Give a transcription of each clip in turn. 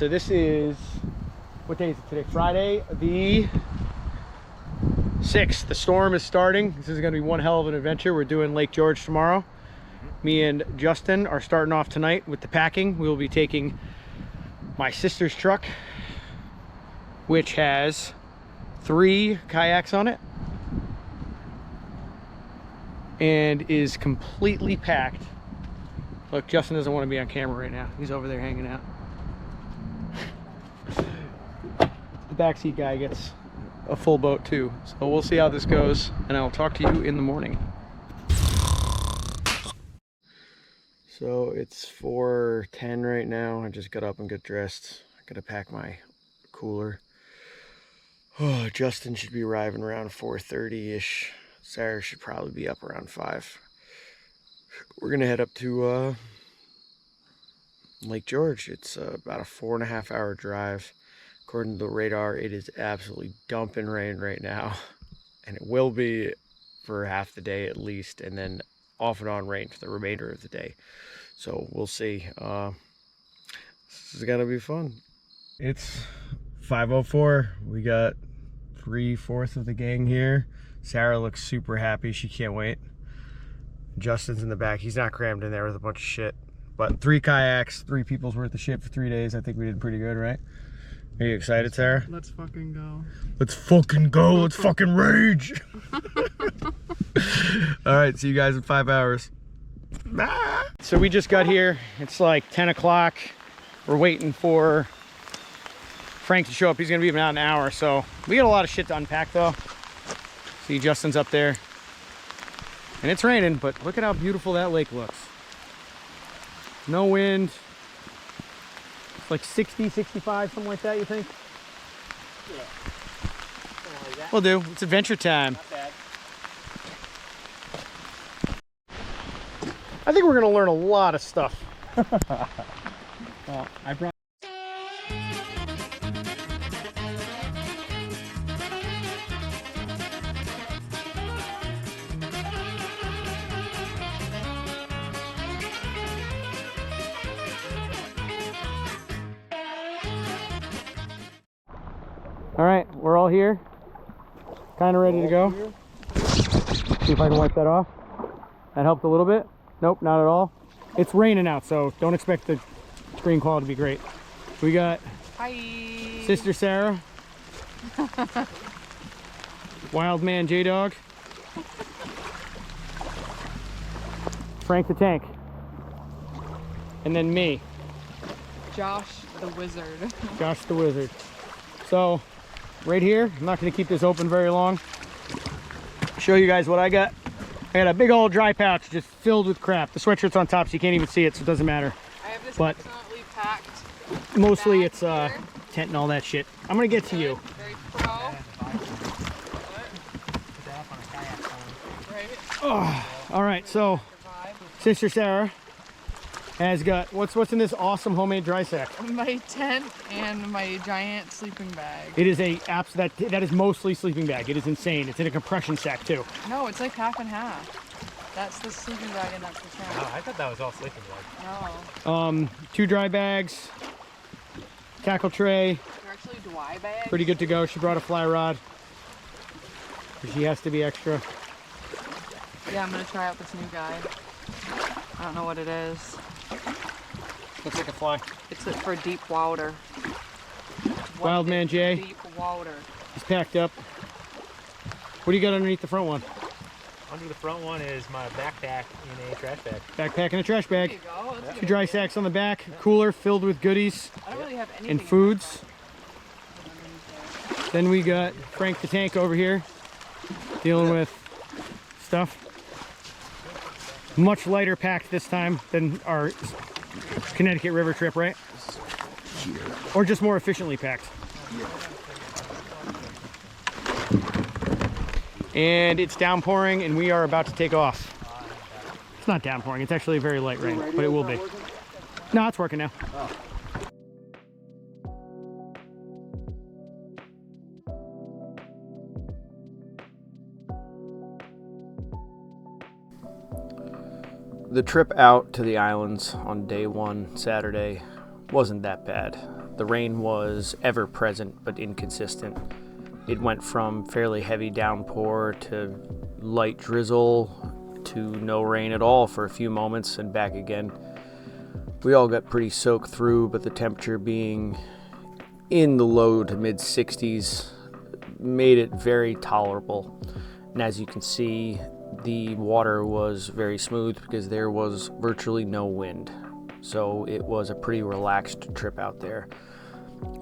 so this is, what day is it today? Friday the 6th. The storm is starting. This is going to be one hell of an adventure. We're doing Lake George tomorrow. Me and Justin are starting off tonight with the packing. We will be taking my sister's truck, which has 3 kayaks on it and is completely packed. Look, Justin doesn't want to be on camera right now. He's over there hanging out. The backseat guy gets a full boat too. So we'll see how this goes, and I'll talk to you in the morning. So it's 4:10 right now. I just got up and got dressed. I gotta pack my cooler. Oh, Justin should be arriving around 4:30-ish. Sarah should probably be up around 5. We're gonna head up to Lake George. It's about a 4.5 hour drive. According to the radar, it is absolutely dumping rain right now, and it will be for half the day at least, and then off and on rain for the remainder of the day. So we'll see. This is gonna be fun. It's 5:04. We got 3/4 of the gang here. Sarah looks super happy. She can't wait. Justin's in the back. He's not crammed in there with a bunch of shit. But 3 kayaks, 3 people's worth of shit for 3 days. I think we did pretty good, right? Are you excited, Sarah? Let's fucking go. Let's fucking go. Let's fucking rage. All right, see you guys in 5 hours. So we just got here. It's like 10 o'clock. We're waiting for Frank to show up. He's gonna be about an hour. So we got a lot of shit to unpack though. See, Justin's up there. And it's raining, but look at how beautiful that lake looks. No wind. It's like 60, 65, something like that, you think? Yeah. Something like that. We'll do. It's adventure time. Not bad. I think we're gonna learn a lot of stuff. Well, I brought. All right, we're all here. Kind of ready to go. See if I can wipe that off. That helped a little bit. Nope, not at all. It's raining out, so don't expect the screen quality to be great. We got Hi. Sister Sarah, Wild Man J-Dog, Frank the Tank, and then me, Josh the Wizard. Josh the Wizard. So, right here, I'm not going to keep this open very long. Show you guys what I got. I got a big old dry pouch just filled with crap. The sweatshirt's on top so you can't even see it, so it doesn't matter. I have this But excellently packed. mostly bag it's here. tent and all that shit. I'm going to get to you. Very pro. Right? Oh, all right, so Sister Sarah has got, what's in this awesome homemade dry sack? My tent and my giant sleeping bag. It is that is mostly sleeping bag. It is insane. It's in a compression sack too. No, it's like half and half. That's the sleeping bag and that's the tent. Oh, I thought that was all sleeping bag. No. 2 dry bags, tackle tray, They're actually dry bags. pretty good to go. She brought a fly rod. She has to be extra. Yeah, I'm gonna try out this new guy. I don't know what it is. Looks like a fly. It's for deep water. Wild Man Jay. Deep water. He's packed up. What do you got underneath the front one? Under the front one is my backpack in a trash bag. Backpack and a trash There bag. you go. That's a 2 good dry idea. sacks on the back. Cooler filled with goodies I don't really have anything. and foods. Then we got Frank the Tank over here dealing with stuff. Much lighter packed this time than our Connecticut River trip, right? Or just more efficiently packed. And it's downpouring and we are about to take off. It's not downpouring, it's actually a very light rain, but it will be. No, it's working now. The trip out to the islands on day 1, Saturday, wasn't that bad. the rain was ever present but inconsistent. It went from fairly heavy downpour to light drizzle to no rain at all for a few moments and back again. We all got pretty soaked through, but the temperature being in the low to mid 60s made it very tolerable. And as you can see, the water was very smooth because there was virtually no wind. So it was a pretty relaxed trip out there.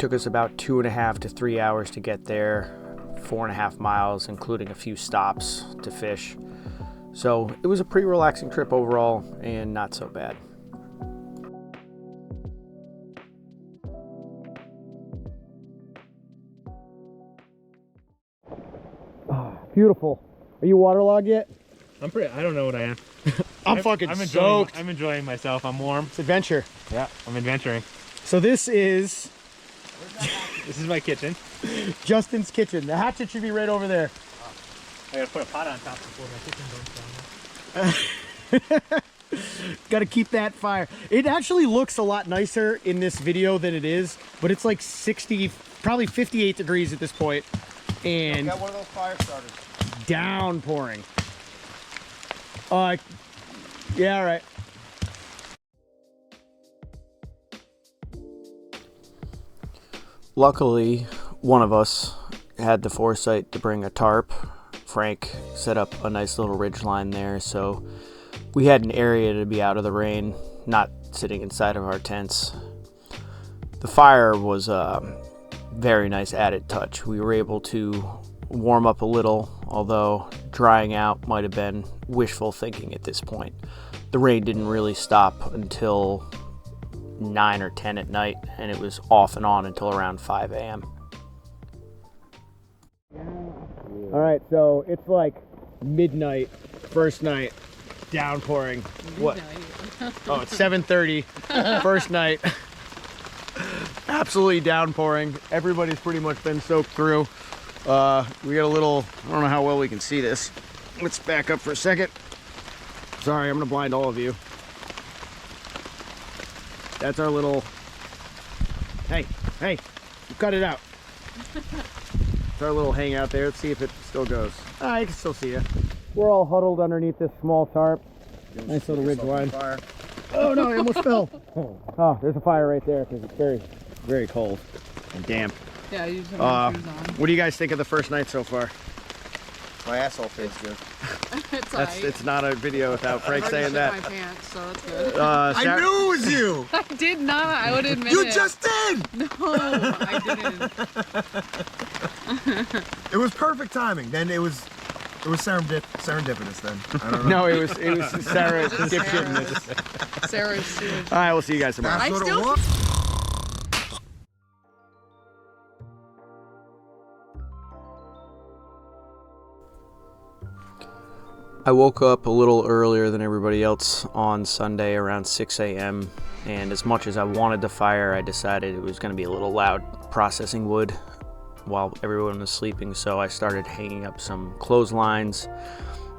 Took us about 2.5 to 3 hours to get there, 4.5 miles, including a few stops to fish. So it was a pretty relaxing trip overall and not so bad. Beautiful. Are you waterlogged yet? I don't know what I am. I'm fucking soaked. I'm enjoying myself. I'm warm. It's adventure. Yeah, I'm adventuring. So this is This is my kitchen. Justin's kitchen. The hatchet should be right over there. I gotta put a pot on top before my kitchen burns down. Got to keep that fire. It actually looks a lot nicer in this video than it is, but it's like 60, probably 58 degrees at this point, and got one of those fire starters. downpouring. Yeah, all right. Luckily, one of us had the foresight to bring a tarp. Frank set up a nice little ridge line there, so we had an area to be out of the rain, not sitting inside of our tents. The fire was a very nice added touch. We were able to warm up a little, although drying out might have been wishful thinking at this point. The rain didn't really stop until 9 or 10 at night, and it was off and on until around 5 a.m. All right, so it's like midnight, first night, downpouring. What? Oh, it's 7:30, first night. Absolutely downpouring. Everybody's pretty much been soaked through. We got a little, I don't know how well we can see this. Let's back up for a second. Sorry, I'm gonna blind all of you. That's our little, hey, you cut it out. It's our little hangout there. Let's see if it still goes. I can still see you. We're all huddled underneath this small tarp. Nice little ridge line. Oh no, I almost fell. Oh, there's a fire right there because it's very, very cold and damp. Yeah, you just have your shoes on. What do you guys think of the first night so far? My asshole feels good. It's That's alright. It's not a video without Frank I saying shit that. my pants, so that's good. I knew it was you! I did not. I would admit You it. just did! No, I didn't. It was perfect timing. Then it was serendipitous then. I don't know. No, it was Sarah dipshit in this. Sarah's sewage. All right, we'll see you guys tomorrow. That's I what it still- was. I woke up a little earlier than everybody else on Sunday around 6 a.m. and as much as I wanted the fire, I decided it was going to be a little loud processing wood while everyone was sleeping, so I started hanging up some clotheslines,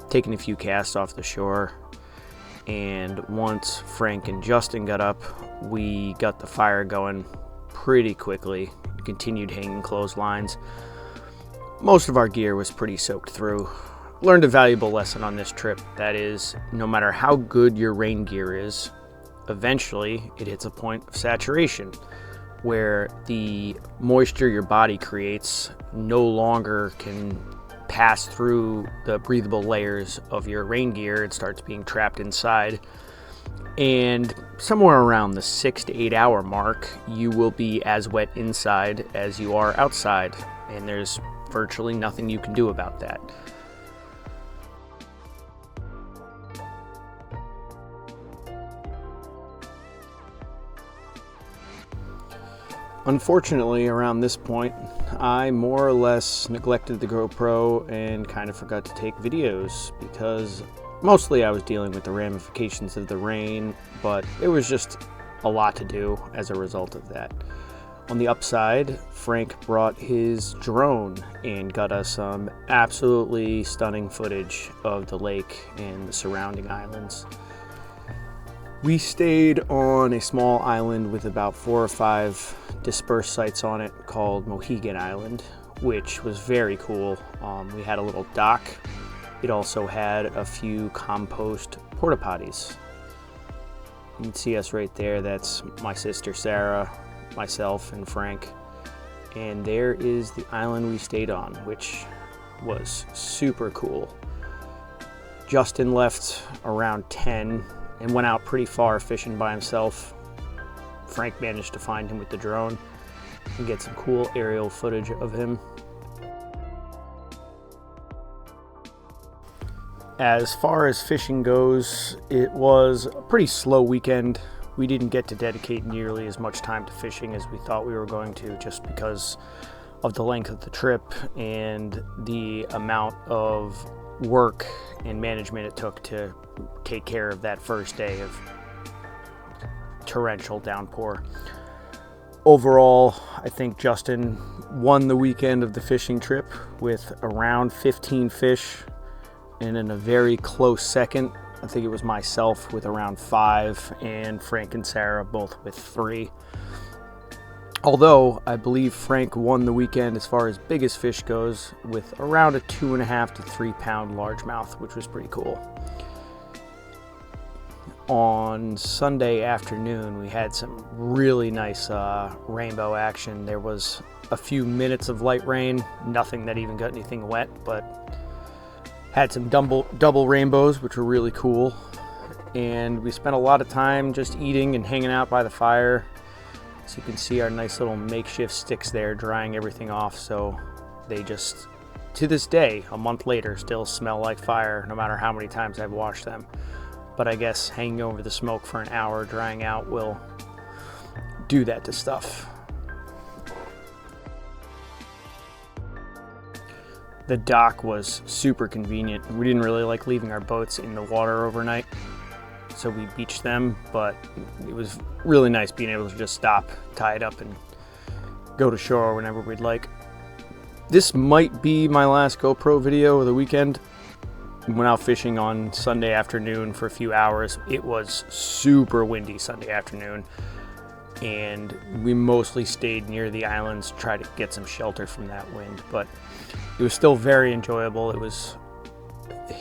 taking a few casts off the shore, and once Frank and Justin got up, we got the fire going pretty quickly, continued hanging clotheslines. Most of our gear was pretty soaked through. Learned a valuable lesson on this trip. That is, no matter how good your rain gear is, eventually it hits a point of saturation where the moisture your body creates no longer can pass through the breathable layers of your rain gear. It starts being trapped inside. And somewhere around the 6 to 8 hour mark, you will be as wet inside as you are outside. And there's virtually nothing you can do about that. Unfortunately, around this point, I more or less neglected the GoPro and kind of forgot to take videos because mostly I was dealing with the ramifications of the rain, but it was just a lot to do as a result of that. On the upside, Frank brought his drone and got us some absolutely stunning footage of the lake and the surrounding islands. We stayed on a small island with about 4 or 5 dispersed sites on it called Mohegan Island, which was very cool. We had a little dock. It also had a few compost porta potties. You can see us right there. That's my sister Sarah, myself, and Frank. And there is the island we stayed on, which was super cool. Justin left around 10 and went out pretty far fishing by himself. Frank managed to find him with the drone and get some cool aerial footage of him. As far as fishing goes, it was a pretty slow weekend. We didn't get to dedicate nearly as much time to fishing as we thought we were going to, just because of the length of the trip and the amount of work and management it took to take care of that first day of torrential downpour. Overall, I think Justin won the weekend of the fishing trip with around 15 fish, and in a very close second, I think it was myself with around 5 and Frank and Sarah both with 3. Although I believe Frank won the weekend as far as biggest fish goes with around a 2.5 to 3 pound largemouth, which was pretty cool. On Sunday afternoon, we had some really nice rainbow action. There was a few minutes of light rain, nothing that even got anything wet, but had some double rainbows, which were really cool. And we spent a lot of time just eating and hanging out by the fire. So you can see our nice little makeshift sticks there drying everything off, so they just, to this day, a month later, still smell like fire no matter how many times I've washed them. But I guess hanging over the smoke for an hour drying out will do that to stuff. The dock was super convenient. We didn't really like leaving our boats in the water overnight, so we beached them, but it was really nice being able to just stop, tie it up, and go to shore whenever we'd like. This might be my last GoPro video of the weekend. We went out fishing on Sunday afternoon for a few hours. It was super windy Sunday afternoon, and we mostly stayed near the islands to try to get some shelter from that wind, but it was still very enjoyable. It was,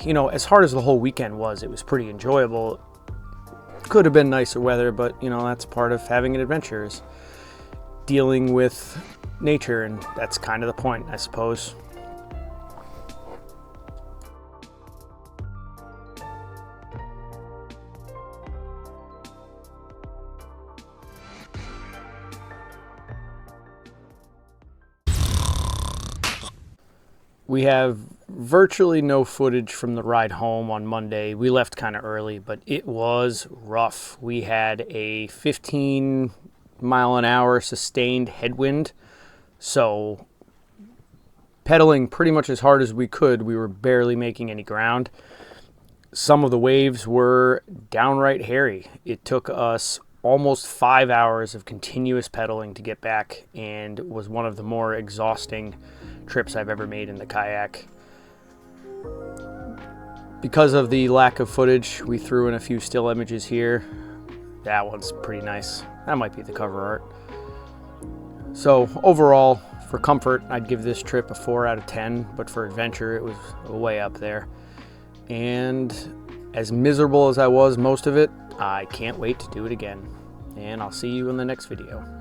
you know, as hard as the whole weekend was, it was pretty enjoyable. Could have been nicer weather, but you know, that's part of having an adventure, is dealing with nature, and that's kind of the point, I suppose. We have virtually no footage from the ride home on Monday. We left kind of early, but it was rough. We had a 15-mile-an-hour sustained headwind, so pedaling pretty much as hard as we could, we were barely making any ground. Some of the waves were downright hairy. It took us almost 5 hours of continuous pedaling to get back, and was one of the more exhausting trips I've ever made in the kayak. Because of the lack of footage, we threw in a few still images here. That one's pretty nice. That might be the cover art. So overall, for comfort, I'd give this trip a 4 out of 10, but for adventure, it was way up there. And as miserable as I was most of it, I can't wait to do it again. And I'll see you in the next video.